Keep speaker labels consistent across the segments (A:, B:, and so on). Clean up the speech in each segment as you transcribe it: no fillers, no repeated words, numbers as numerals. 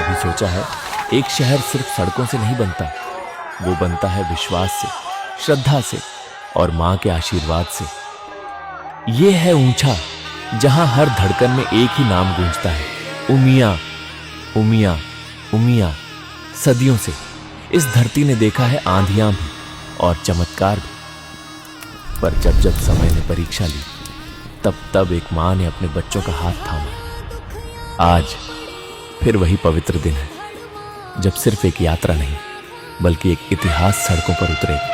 A: कभी सोचा है, एक शहर सिर्फ सड़कों से नहीं बनता, वो बनता है विश्वास से, श्रद्धा से और माँ के आशीर्वाद से। ये है ऊंचा, जहां हर धड़कन में एक ही नाम गूंजता है, उमिया उमिया उमिया। सदियों से इस धरती ने देखा है आंधियां भी और चमत्कार भी, पर जब जब समय ने परीक्षा ली, तब तब एक माँ ने अपने बच्चों का हाथ थामा। आज फिर वही पवित्र दिन है, जब सिर्फ एक यात्रा नहीं बल्कि एक इतिहास सड़कों पर उतरेगा।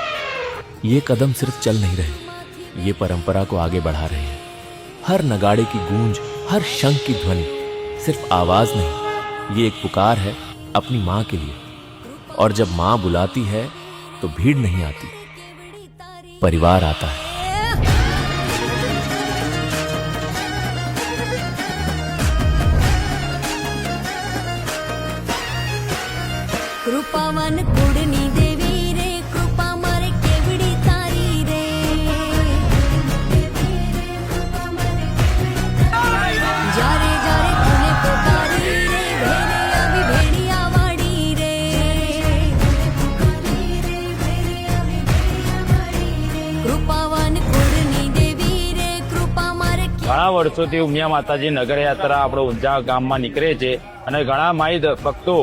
A: ये कदम सिर्फ चल नहीं रहे, ये परंपरा को आगे बढ़ा रहे हैं। हर नगाड़े की गूंज, हर शंख की ध्वनि सिर्फ आवाज नहीं, ये एक पुकार है अपनी माँ के लिए। और जब माँ बुलाती है तो भीड़ नहीं आती, परिवार आता है।
B: कृपावन कुडनी देवी रे, कृपा मारे केवडी तारी रे। जारे जारे तूने पुकारी रे, भेरे अभी भेड़िया वाड़ी रे। कृपावन कुडनी देवी रे, कृपा मारे।
C: ઘણા વર્ષોથી ઉમિયા માતાજી નગર યાત્રા આપણો ઊંઝા ગામમાં નીકળે છે અને ઘણા માઈ ભક્તો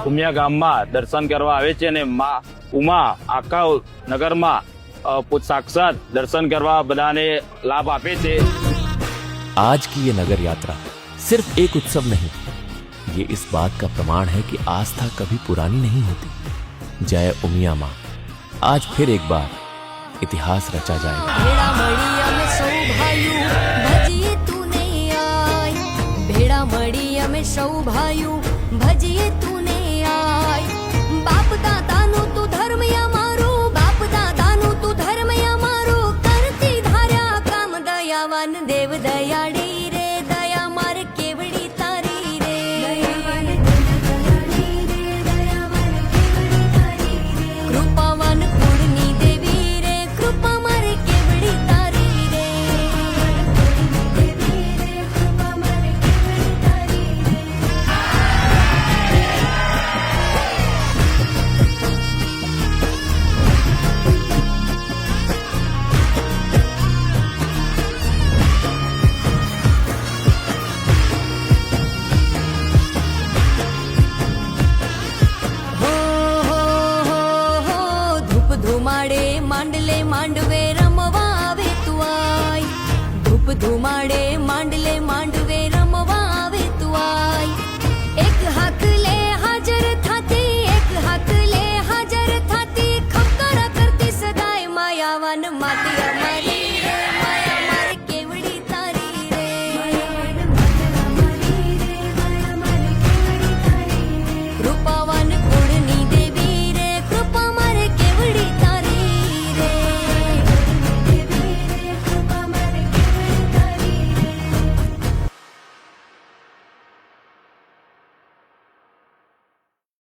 C: ઉમિયા ગામમાં દર્શન કરવા આવે છે અને માં ઉમા આખા નગરમાં સાક્ષાત દર્શન કરવા બધાને લાભ આપે છે।
A: आज की ये नगर यात्रा सिर्फ एक उत्सव नहीं, ये इस बात का प्रमाण है कि आस्था कभी पुरानी नहीं होती। जय उमिया माँ। आज फिर एक बार इतिहास रचा जाएगा।
B: भेड़ा मड़ी अमे सौ भाइयों, भजिए तूने आय। भेड़ा मड़ी अमे सौ भाइयों, भजिए तूने आय। बाप दादानु तू धर्म या मारो, बाप दादानु तू धर्म या मारो। करती धार्या काम दयावान देव दयाड़ी रे, दया मार केवड़ी तारी रे। कृपावान कुडनी देवी रे, कृपा मारे केवड़ी तारी रे। धूप धुमाड़े मांडले मांडवे रमवा आवे तू आय। धूप धुमाड़े मांडले